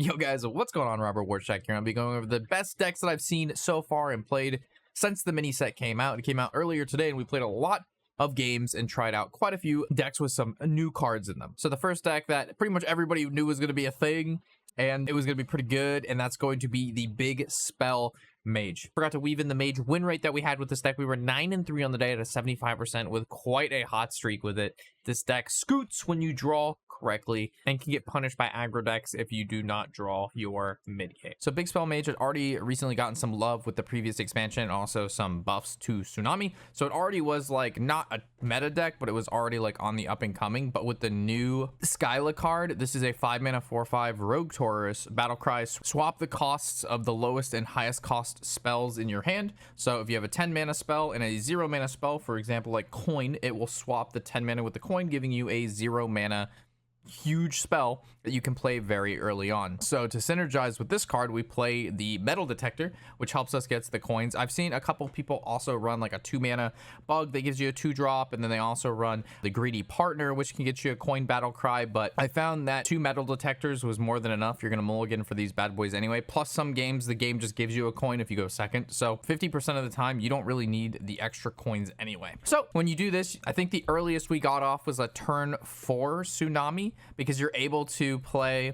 Yo guys, what's going on? Robert Warshack here. I'll be going over the best decks that I've seen so far and played since the mini set came out. It came out earlier today and we played a lot of games and tried out quite a few decks with some new cards in them. So the first deck that pretty much everybody knew was going to be a thing and it was going to be pretty good, and that's going to be the Big Spell Mage. Forgot to weave in the Mage win rate that we had with this deck. We were 9-3 on the day at a 75% with quite a hot streak with it. This deck scoots when you draw correctly and can get punished by aggro decks if you do not draw your mid game. So Big Spell Mage had already recently gotten some love with the previous expansion and also some buffs to Tsunami. So it already was like not a meta deck, but it was already like on the up and coming. But with the new Skyla card, this is a 5-mana 4/5 Rogue Taurus battle cry. Swap the costs of the lowest and highest cost spells in your hand. So if you have a 10-mana spell and a 0-mana spell, for example like Coin, it will swap the 10 mana with the Coin, giving you a 0-mana huge spell that you can play very early on. So to synergize with this card, we play the Metal Detector, which helps us get the coins. I've seen a couple people also run like a 2-mana bug that gives you a 2-drop, and then they also run the Greedy Partner, which can get you a coin battle cry. But I found that 2 Metal Detectors was more than enough. You're gonna mulligan for these bad boys anyway. Plus some games the game just gives you a coin if you go second, so 50% of the time you don't really need the extra coins anyway. So when you do this, I think the earliest we got off was a turn 4 Tsunami, because you're able to play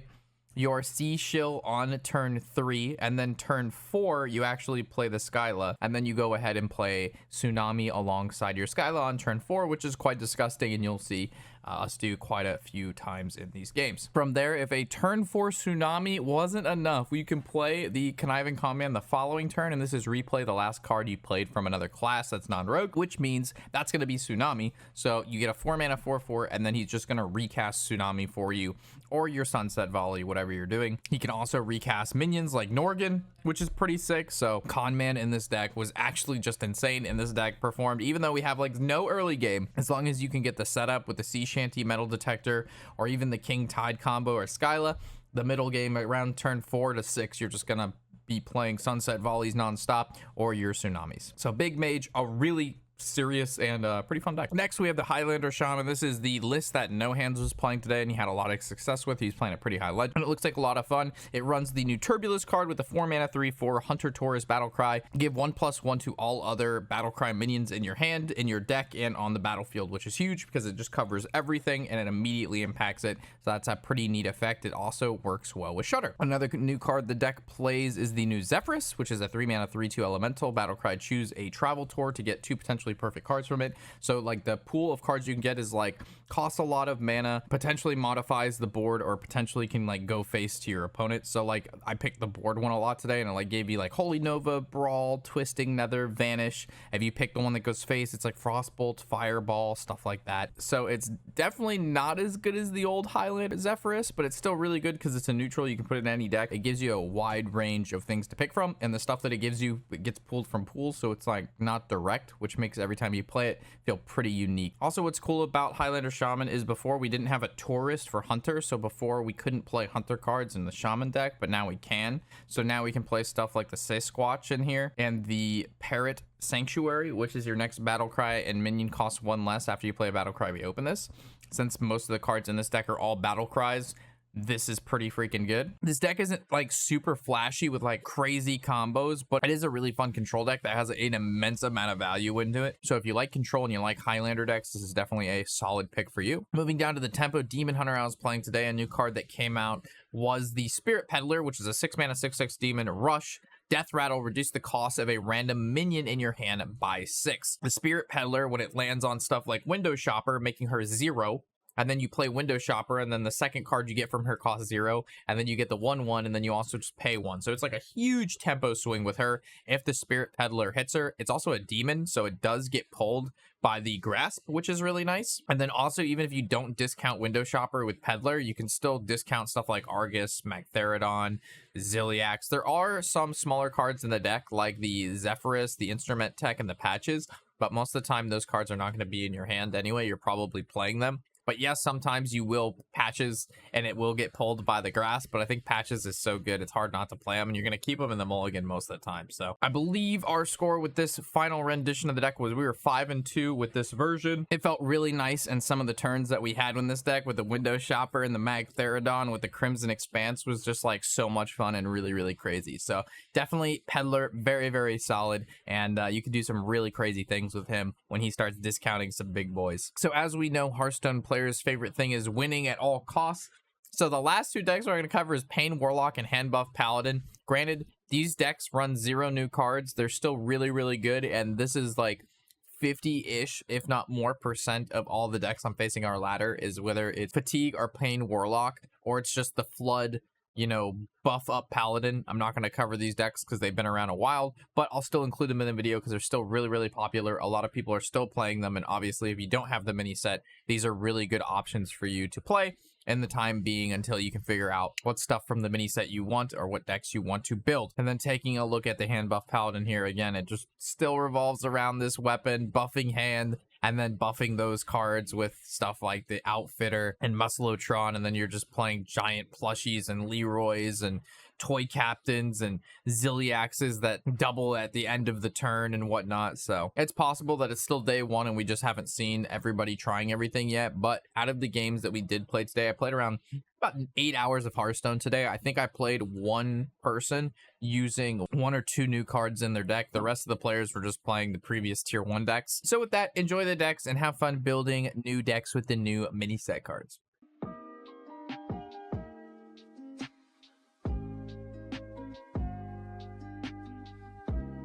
your Sea Shill on turn 3, and then turn 4 you actually play the Skyla, and then you go ahead and play Tsunami alongside your Skyla on turn 4, which is quite disgusting, and you'll see us do quite a few times in these games. From there, if a turn 4 Tsunami wasn't enough, you can play the Conniving Command the following turn, and this is replay the last card you played from another class that's non-rogue, which means that's going to be Tsunami. So you get a 4-mana 4/4, and then he's just going to recast Tsunami for you, or your Sunset Volley, whatever you're doing. He can also recast minions like Norgan, which is pretty sick. So Conman in this deck was actually just insane, and this deck performed even though we have like no early game. As long as you can get the setup with the Sea Shanty Metal Detector, or even the King Tide combo or Skyla, the middle game around turn 4 to 6 you're just gonna be playing Sunset Volleys non-stop or your Tsunamis. So Big Mage, a really serious and pretty fun deck. Next we have the Highlander Shaman. This is the list that No Hands was playing today and he had a lot of success with. He's playing a pretty high legend and it looks like a lot of fun. It runs the new Turbulus card with the 4-mana 3/4 Hunter Taurus battle cry. Give 1/1 to all other battle cry minions in your hand, in your deck, and on the battlefield, which is huge because it just covers everything and it immediately impacts it. So that's a pretty neat effect. It also works well with Shudder. Another new card the deck plays is the new Zephyrus, which is a 3-mana 3/2 elemental battle cry. Choose a travel tour to get 2 potentially perfect cards from it. So like the pool of cards you can get is like costs a lot of mana, potentially modifies the board, or potentially can like go face to your opponent. So like I picked the board one a lot today and it like gave you like Holy Nova, Brawl, Twisting Nether, Vanish. If you pick the one that goes face, it's like Frostbolt, Fireball, stuff like that. So it's definitely not as good as the old Highlander Zephyrus, but it's still really good because it's a neutral. You can put it in any deck. It gives you a wide range of things to pick from, and the stuff that it gives you, it gets pulled from pools, so it's like not direct, which makes every time you play it feel pretty unique. Also, what's cool about Highlander Shaman is before we didn't have a tourist for Hunter, so before we couldn't play Hunter cards in the Shaman deck, but now we can. So now we can play stuff like the Sasquatch in here and the Parrot Sanctuary, which is your next battle cry, and minion costs 1 less after you play a battle cry. We open this. Since most of the cards in this deck are all battle cries, this is pretty freaking good. This deck isn't like super flashy with like crazy combos, but it is a really fun control deck that has an immense amount of value into it. So if you like control and you like Highlander decks, this is definitely a solid pick for you. Moving down to the Tempo Demon Hunter I was playing today, a new card that came out was the Spirit Peddler, which is a 6-mana 6/6 demon rush. Death Rattle, reduce the cost of a random minion in your hand by 6. The Spirit Peddler, when it lands on stuff like Window Shopper, making her 0, and then you play Window Shopper, and then the second card you get from her costs 0, and then you get the 1/1, and then you also just pay 1. So it's like a huge tempo swing with her. If the Spirit Peddler hits her, it's also a demon, so it does get pulled by the Grasp, which is really nice. And then also, even if you don't discount Window Shopper with Peddler, you can still discount stuff like Argus, Magtheridon, Ziliax. There are some smaller cards in the deck, like the Zephyrus, the Instrument Tech, and the Patches, but most of the time those cards are not going to be in your hand anyway. You're probably playing them. But yes, sometimes you will patches and it will get pulled by the grass, but I think patches is so good it's hard not to play them, and you're going to keep them in the mulligan most of the time. So I believe our score with this final rendition of the deck was we were 5-2 with this version. It felt really nice, and some of the turns that we had in this deck with the Window Shopper and the Mag Therodon with the Crimson Expanse was just like so much fun and really, really crazy. So definitely Peddler, very, very solid, and you can do some really crazy things with him when he starts discounting some big boys. So as we know, Hearthstone players' favorite thing is winning at all costs. So the last two decks we're going to cover is Pain Warlock and Hand Buff Paladin. Granted, these decks run 0 new cards. They're still really, really good, and this is like 50-ish, if not more % of all the decks I'm facing our ladder is whether it's Fatigue or Pain Warlock, or it's just the Flood, you know, buff up Paladin. I'm not going to cover these decks because they've been around a while, but I'll still include them in the video because they're still really, really popular. A lot of people are still playing them, and obviously if you don't have the mini set, these are really good options for you to play in the time being until you can figure out what stuff from the mini set you want or what decks you want to build. And then taking a look at the Hand Buff Paladin here, again, it just still revolves around this weapon, buffing hand, and then buffing those cards with stuff like the Outfitter and Musclotron, and then you're just playing giant plushies and Leroys and toy captains and Ziliaxes that double at the end of the turn and whatnot. So it's possible that it's still day one and we just haven't seen everybody trying everything yet. But out of the games that we did play today, I played around about 8 hours of Hearthstone today. I think I played one person using 1 or 2 new cards in their deck. The rest of the players were just playing the previous tier 1 decks. So with that, enjoy the decks and have fun building new decks with the new mini set cards.